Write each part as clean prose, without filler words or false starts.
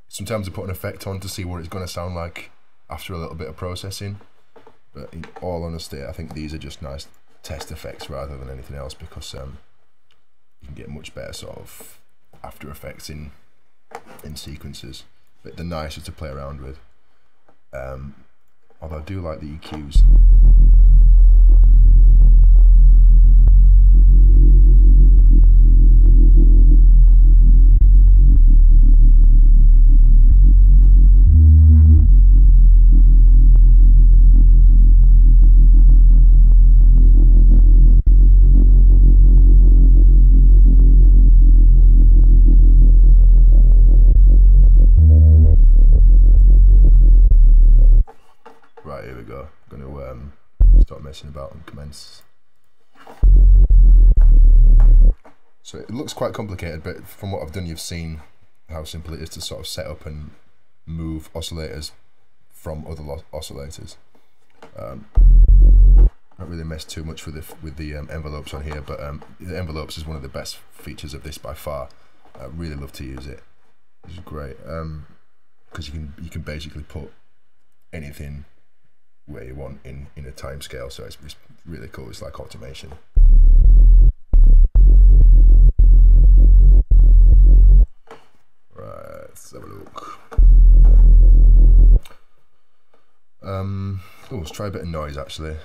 Sometimes I put an effect on to see what it's going to sound like after a little bit of processing, but in all honesty I think these are just nice test effects rather than anything else, because you can get much better sort of after effects in sequences, but they're nicer to play around with, although I do like the EQs. Messing about and commence. So it looks quite complicated, but from what I've done you've seen how simple it is to sort of set up and move oscillators from other oscillators. Not really messed too much with the envelopes on here, but the envelopes is one of the best features of this by far. I really love to use it. It's great because you can basically put anything where you want in a time scale, so it's really cool. It's like automation. Right, let's have a look. Let's try a bit of noise actually.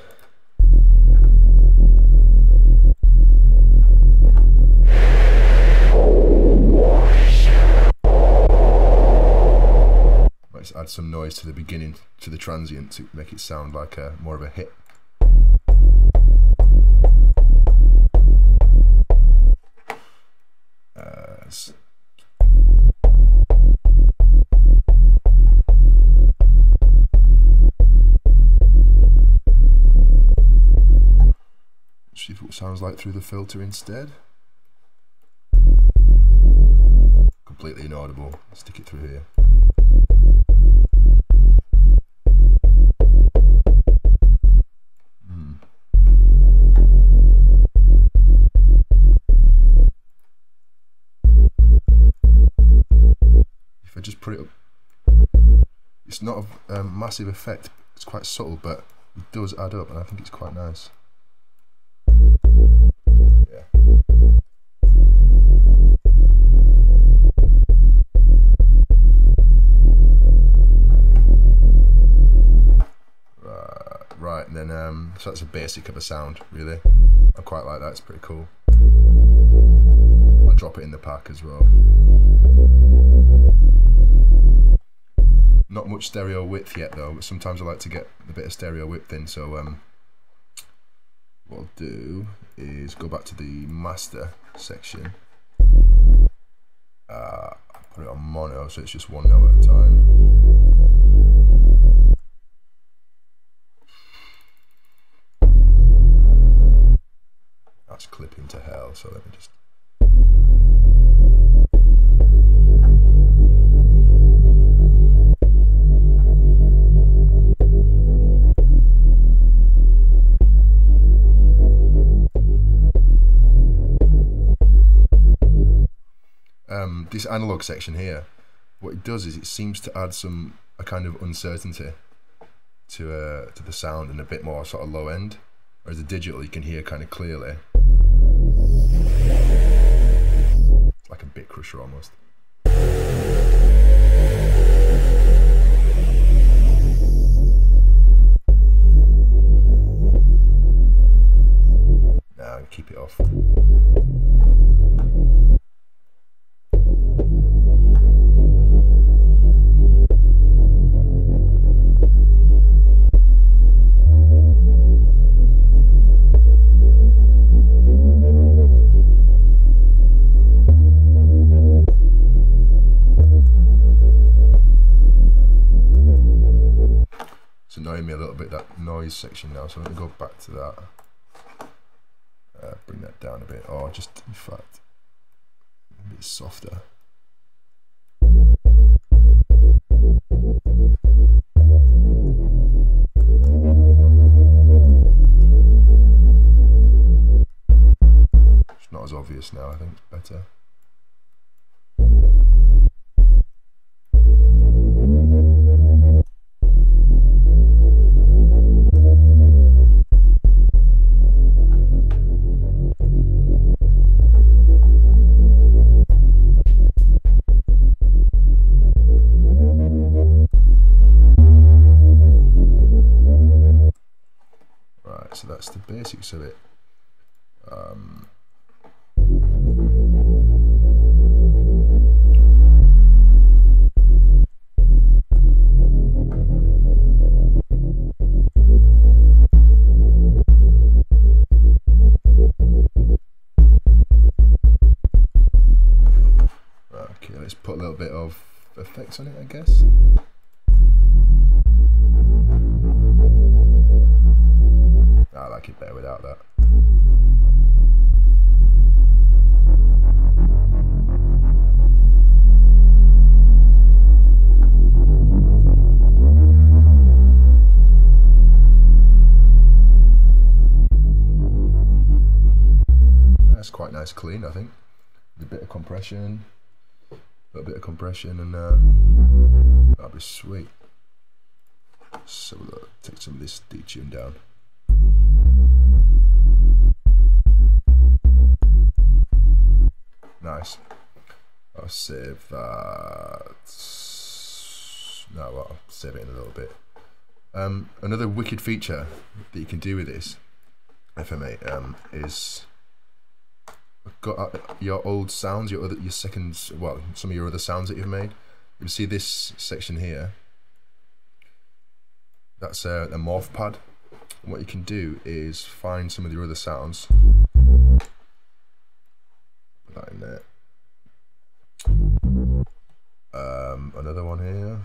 Let's add some noise to the beginning, to the transient, to make it sound like more of a hit. See what it sounds like through the filter instead. Completely inaudible. Stick it through here. If I just put it up, it's not a massive effect, it's quite subtle, but it does add up and I think it's quite nice. Yeah. Right, and then so that's a basic of a sound, really. I quite like that, it's pretty cool. I'll drop it in the pack as well. Not much stereo width yet though, but sometimes I like to get a bit of stereo width in, so what I'll do is go back to the master section, put it on mono so it's just one note at a time. That's clipping to hell, so let me just... This analog section here, what it does is it seems to add a kind of uncertainty to the sound and a bit more sort of low end, whereas the digital you can hear kind of clearly. It's like a bit crusher almost. Now keep it off. annoying me a little bit, that noise section now, so I'm going to go back to that. Bring that down a bit, or just, in fact, a bit softer. It's not as obvious now, I think it's better. So that's the basics of it. Okay, let's put a little bit of effects on it, I guess. I like it better without that. That's quite nice clean, I think. A bit of compression, a little bit of compression, and that'll be sweet. So we'll take some of this detune down. Nice. I'll save that. No, well, I'll save it in a little bit. Another wicked feature that you can do with this FM8 is got your old sounds, your seconds, well, some of your other sounds that you've made. You see this section here. That's a morph pad. And what you can do is find some of your other sounds. Put that in there. Another one here.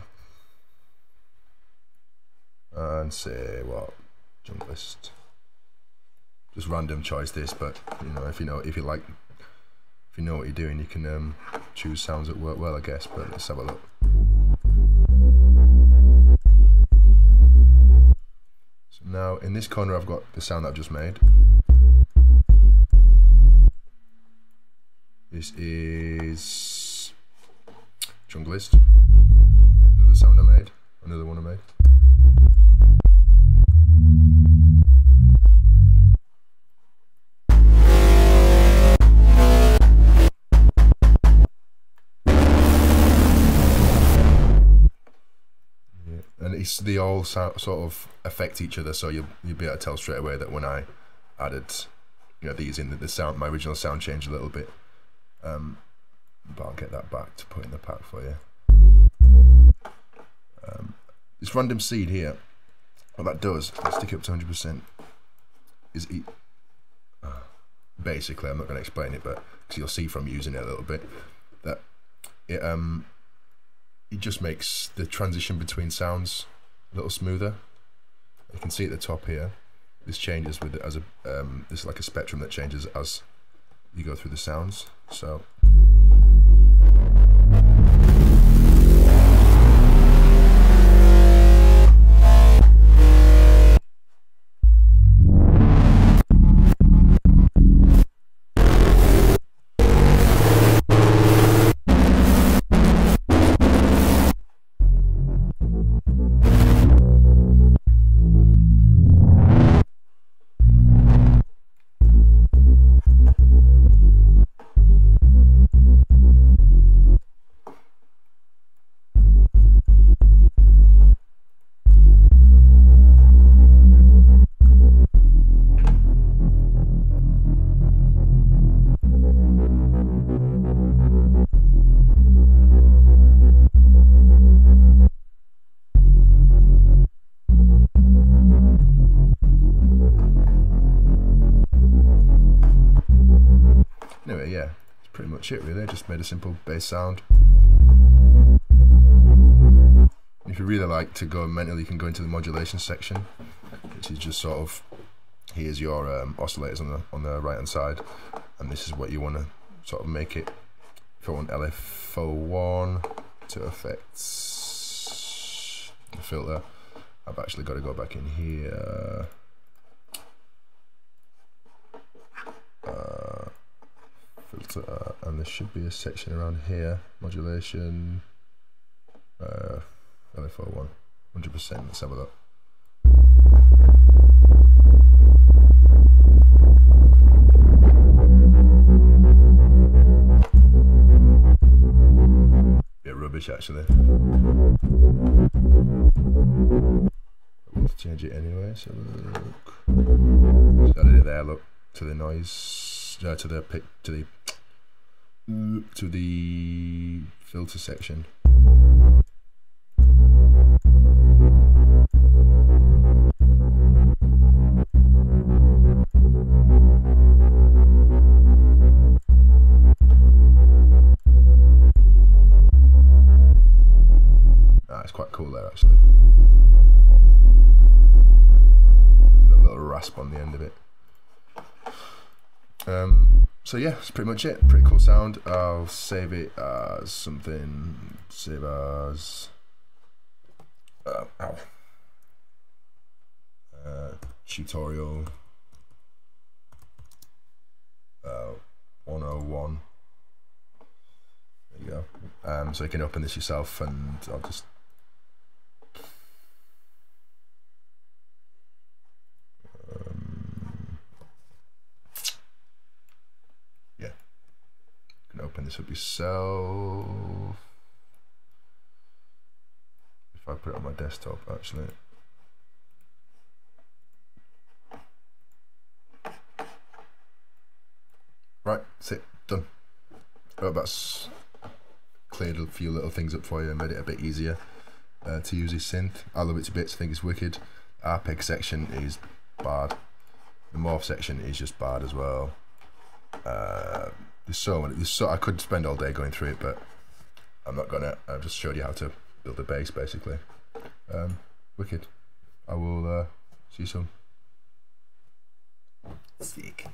And say what? Junglist. Just random choice this, but you know, if you know what you're doing, you can choose sounds that work well, I guess. But let's have a look. So now in this corner, I've got the sound that I've just made. This is Junglist. Another sound I made. Another one I made. And they all sort of affect each other, so you'll be able to tell straight away that when I added, you know, these in, the sound, my original sound changed a little bit. But I'll get that back to put in the pack for you. This random seed here, what that does, let's stick it up to 100%, is basically, I'm not going to explain it, but because you'll see from using it a little bit, that it just makes the transition between sounds a little smoother. You can see at the top here, this changes with it as a this is like a spectrum that changes as you go through the sounds. So anyway, yeah, that's pretty much it really. I just made a simple bass sound. If if you really like to go mental, you can go into the modulation section, which is just sort of, here's your oscillators on the right hand side, and this is what you want to sort of make it. If I want LFO1 to affect the filter, I've actually got to go back in here. Filter, and there should be a section around here, modulation, LFO1, 100%. Let's have a look. Bit rubbish actually. Let's change it anyway. So look, just added it there. Look, to the noise, to the filter section. It's quite cool there actually. A little rasp on the end of it. So yeah, that's pretty much it. Pretty cool sound. I'll save it as something. Save as tutorial 101. There you go. So you can open this yourself, and I'll just open this up yourself. If I put it on my desktop, actually. Right, that's it, done. I hope that's cleared a few little things up for you and made it a bit easier to use this synth. I love it to bits, I think it's wicked. Arpeg section is bad. The morph section is just bad as well. There's so many. I could spend all day going through it, but I'm not gonna. I've just showed you how to build a bass, basically. Wicked. I will see you soon. Sick.